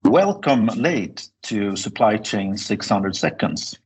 Welcome, Laith, to Supply Chain 600 Seconds.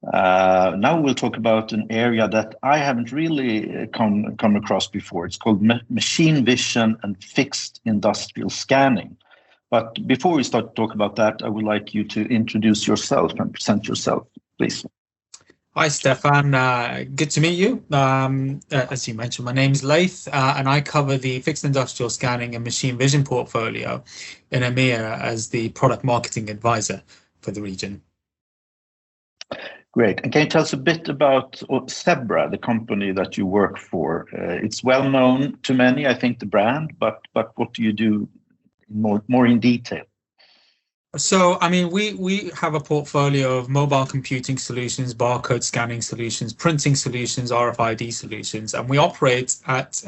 Now we'll talk about an area that I haven't really come across before. It's called machine vision and fixed industrial scanning. But before we start to talk about that, I would like you to introduce yourself and present yourself, please. Hi, Stefan. Good to meet you. As you mentioned, my name is Laith, and I cover the fixed industrial scanning and machine vision portfolio in EMEA as the product marketing advisor for the region. Great. And can you tell us a bit about Zebra, the company that you work for? It's well known to many, I think, the brand, but what do you do more in detail? So, I mean, we have a portfolio of mobile computing solutions, barcode scanning solutions, printing solutions, RFID solutions, and we operate at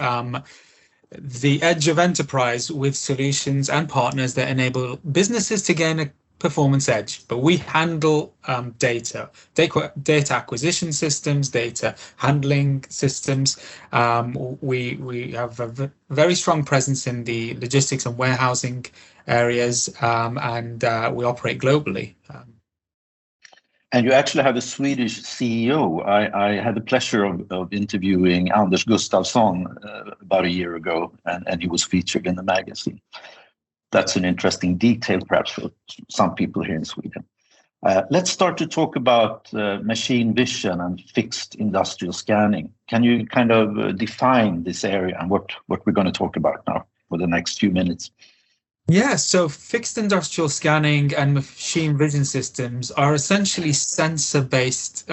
the edge of enterprise with solutions and partners that enable businesses to gain a performance edge. But we handle data acquisition systems, data handling systems. We have a very strong presence in the logistics and warehousing areas, and we operate globally. And you actually have a Swedish CEO. I had the pleasure of interviewing Anders Gustafsson about a year ago, and he was featured in the magazine. That's an interesting detail, perhaps, for some people here in Sweden. Let's start to talk about machine vision and fixed industrial scanning. Can you kind of define this area and what we're going to talk about now for the next few minutes? Yeah, so fixed industrial scanning and machine vision systems are essentially sensor-based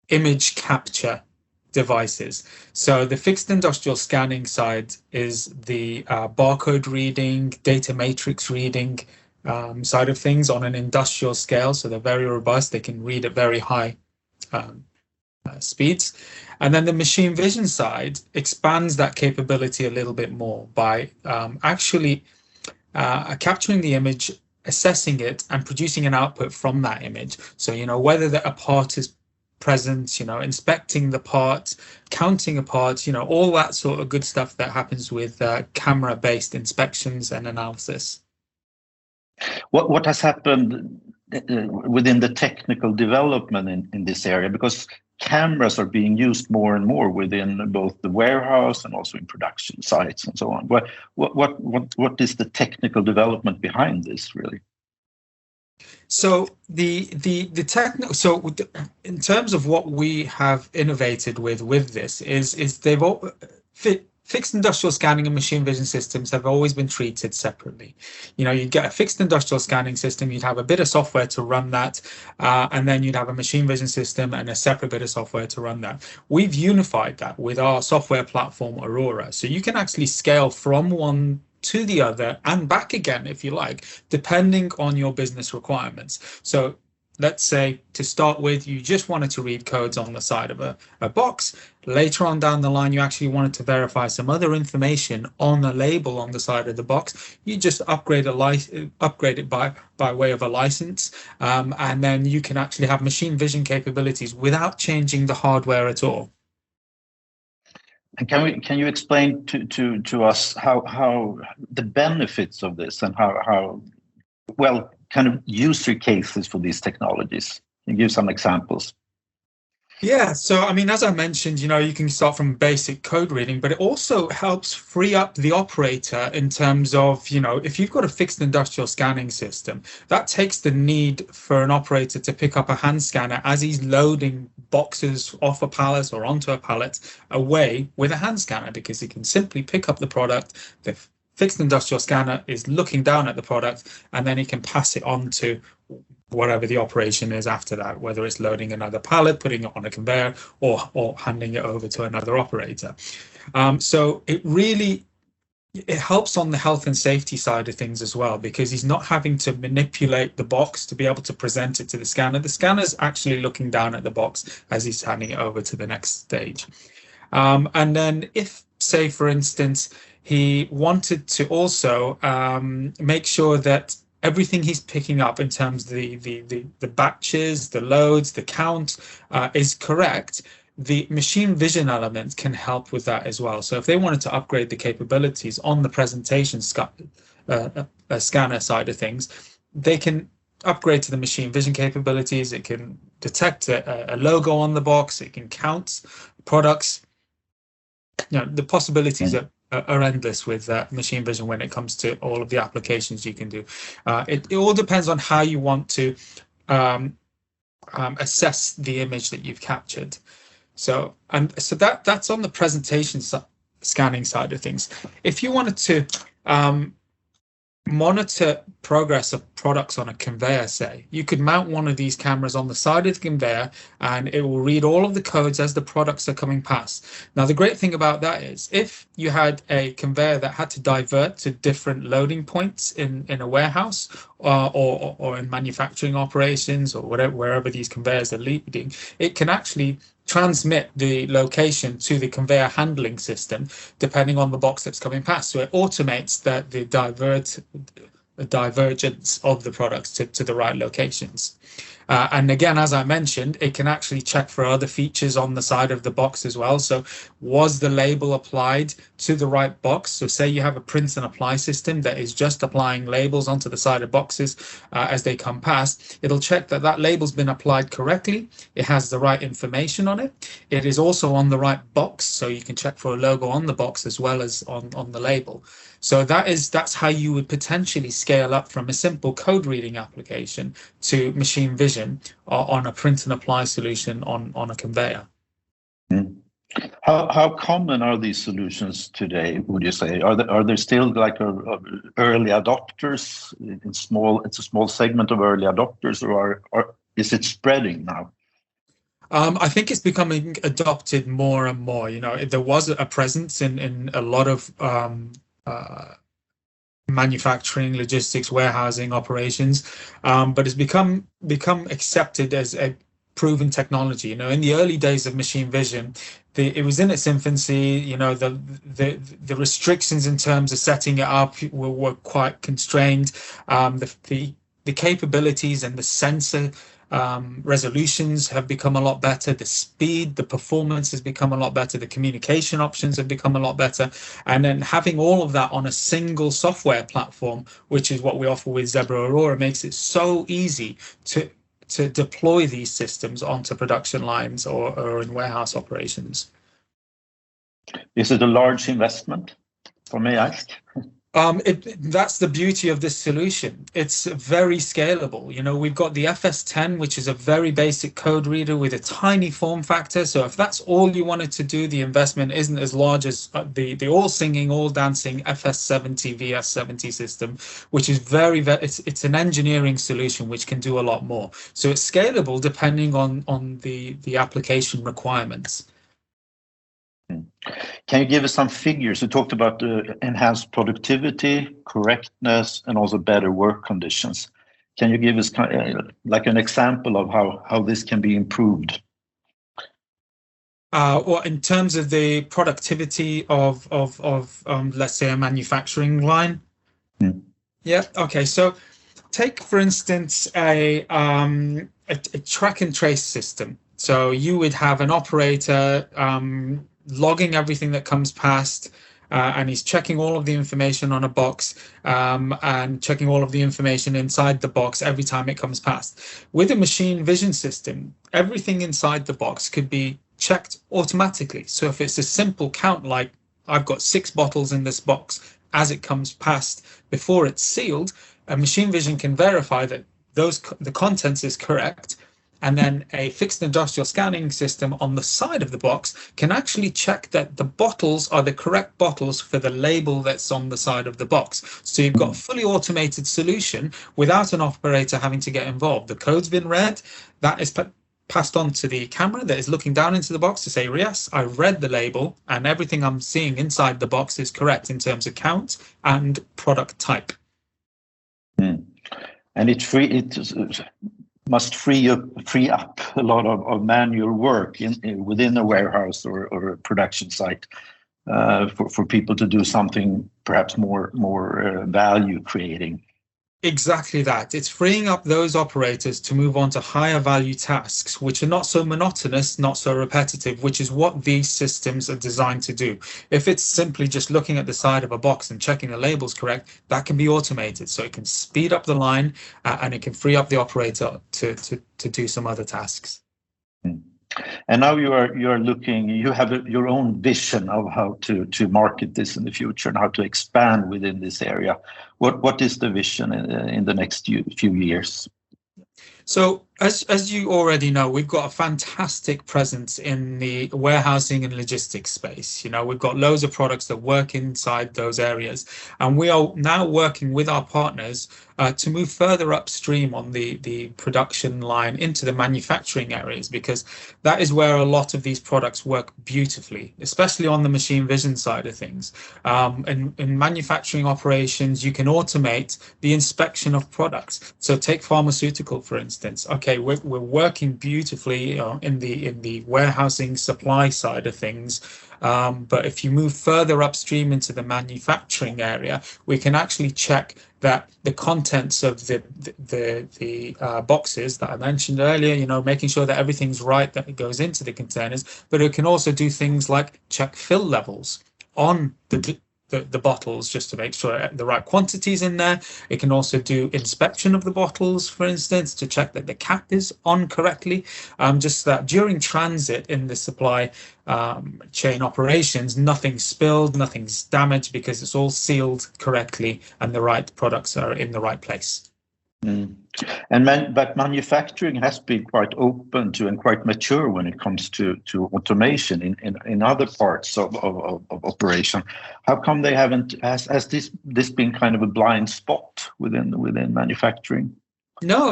image capture devices. So the fixed industrial scanning side is the barcode reading, data matrix reading side of things on an industrial scale. So they're very robust. They can read at very high speeds. And then the machine vision side expands that capability a little bit more by actually capturing the image, assessing it, and producing an output from that image. So, whether a part is present, inspecting the part, counting a part, all that sort of good stuff that happens with camera-based inspections and analysis. What has happened within the technical development in this area? Because cameras are being used more and more within both the warehouse and also in production sites and so on. What is the technical development behind this, really? So the technical. So in terms of what we have innovated with this is they've all fixed industrial scanning and machine vision systems have always been treated separately. You'd get a fixed industrial scanning system, you'd have a bit of software to run that, and then you'd have a machine vision system and a separate bit of software to run that. We've unified that with our software platform, Aurora. So you can actually scale from one to the other and back again, if you like, depending on your business requirements. So let's say, to start with, you just wanted to read codes on the side of a box. Later on down the line, you actually wanted to verify some other information on a label on the side of the box. You just upgrade it by way of a license, and then you can actually have machine vision capabilities without changing the hardware at all. And can you explain to us how the benefits of this and how kind of user cases for these technologies? Can you give some examples? Yeah, so I mean, as I mentioned, you can start from basic code reading, but it also helps free up the operator in terms of, if you've got a fixed industrial scanning system, that takes the need for an operator to pick up a hand scanner as he's loading boxes off a pallet or onto a pallet away with a hand scanner, because he can simply pick up the product. The fixed industrial scanner is looking down at the product, and then he can pass it on to whatever the operation is after that, whether it's loading another pallet, putting it on a conveyor, or handing it over to another operator. So it helps on the health and safety side of things as well, because he's not having to manipulate the box to be able to present it to the scanner. The scanner's actually looking down at the box as he's handing it over to the next stage. And then if, say, for instance, he wanted to also make sure that everything he's picking up in terms of the batches, the loads, the count is correct, the machine vision element can help with that as well. So if they wanted to upgrade the capabilities on the presentation scanner side of things, they can upgrade to the machine vision capabilities. It can detect a logo on the box. It can count products. The possibilities are endless with machine vision when it comes to all of the applications you can do. It all depends on how you want to assess the image that you've captured. So that's on the presentation scanning side of things. If you wanted to monitor progress of products on a conveyor, say, you could mount one of these cameras on the side of the conveyor and it will read all of the codes as the products are coming past. Now, the great thing about that is if you had a conveyor that had to divert to different loading points in a warehouse or in manufacturing operations or wherever these conveyors are leading, it can actually transmit the location to the conveyor handling system depending on the box that's coming past. So it automates the divergence of the products to the right locations. And again, as I mentioned, it can actually check for other features on the side of the box as well. So was the label applied to the right box? So say you have a print and apply system that is just applying labels onto the side of boxes as they come past. It'll check that that label's been applied correctly. It has the right information on it. It is also on the right box. So you can check for a logo on the box as well as on the label. So that's how you would potentially scale up from a simple code reading application to machine vision on a print and apply solution on a conveyor. How common are these solutions today, would you say? Are there still like early adopters it's a small segment of early adopters, or is it spreading now? I think it's becoming adopted more and more. There was a presence in a lot of manufacturing, logistics, warehousing operations, but it's become accepted as a proven technology. In the early days of machine vision, it was in its infancy. The restrictions in terms of setting it up were quite constrained. The capabilities and the sensor resolutions have become a lot better. The speed, the performance has become a lot better. The communication options have become a lot better. And then having all of that on a single software platform, which is what we offer with Zebra Aurora, makes it so easy to deploy these systems onto production lines or in warehouse operations. Is it a large investment, for me ask? That's the beauty of this solution. It's very scalable. We've got the FS10, which is a very basic code reader with a tiny form factor. So if that's all you wanted to do, the investment isn't as large as the all singing, all dancing FS70, VS70 system, which is it's an engineering solution which can do a lot more. So it's scalable depending on the application requirements. Can you give us some figures? You talked about enhanced productivity, correctness, and also better work conditions. Can you give us like an example of how this can be improved? Well, in terms of the productivity of let's say a manufacturing line. Yeah. Okay. So take, for instance, a track and trace system. So you would have an operator logging everything that comes past, and he's checking all of the information on a box and checking all of the information inside the box every time it comes past. With a machine vision system, everything inside the box could be checked automatically. So if it's a simple count, like I've got 6 bottles in this box as it comes past before it's sealed, a machine vision can verify that the contents is correct. And then a fixed industrial scanning system on the side of the box can actually check that the bottles are the correct bottles for the label that's on the side of the box. So you've got a fully automated solution without an operator having to get involved. The code's been read, that is passed on to the camera that is looking down into the box to say, yes, I read the label and everything I'm seeing inside the box is correct in terms of count and product type. And it must free up a lot of manual work within a warehouse or a production site for people to do something perhaps more value creating. Exactly that. It's freeing up those operators to move on to higher value tasks, which are not so monotonous, not so repetitive, which is what these systems are designed to do. If it's simply just looking at the side of a box and checking the labels correct, that can be automated. So it can speed up the line and it can free up the operator to do some other tasks. And now you are looking. You have your own vision of how to market this in the future and how to expand within this area. What is the vision in the next few years? So as you already know, we've got a fantastic presence in the warehousing and logistics space. You know, we've got loads of products that work inside those areas, and we are now working with our partners to move further upstream on the production line into the manufacturing areas, because that is where a lot of these products work beautifully, especially on the machine vision side of things. In manufacturing operations, you can automate the inspection of products. So take pharmaceutical, for instance. Okay, we're working beautifully in the warehousing supply side of things. But if you move further upstream into the manufacturing area, we can actually check that the contents of the boxes that I mentioned earlier, you know, making sure that everything's right, that it goes into the containers. But it can also do things like check fill levels on the bottles, just to make sure the right quantities in there. It can also do inspection of the bottles, for instance, to check that the cap is on correctly, just that during transit in the supply chain operations, nothing's spilled, nothing's damaged, because it's all sealed correctly and the right products are in the right place. But manufacturing has been quite open to and quite mature when it comes to automation in other parts of operation. How come they haven't? Has this been kind of a blind spot within manufacturing? No,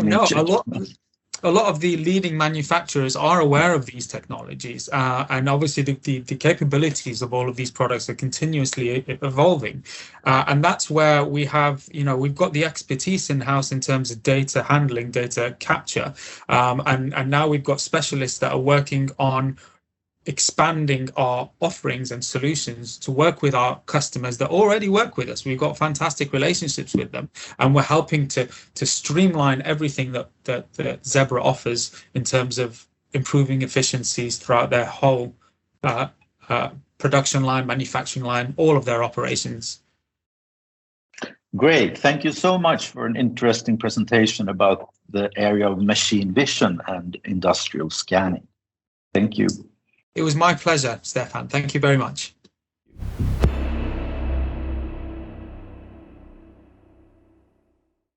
a lot of the leading manufacturers are aware of these technologies, and obviously the capabilities of all of these products are continuously evolving, and that's where we have, you know, we've got the expertise in house in terms of data handling, data capture, and now we've got specialists that are working on expanding our offerings and solutions to work with our customers that already work with us. We've got fantastic relationships with them, and we're helping to streamline everything that Zebra offers in terms of improving efficiencies throughout their whole production line, manufacturing line, all of their operations. Great. Thank you so much for an interesting presentation about the area of machine vision and industrial scanning. Thank you. It was my pleasure, Stefan. Thank you very much.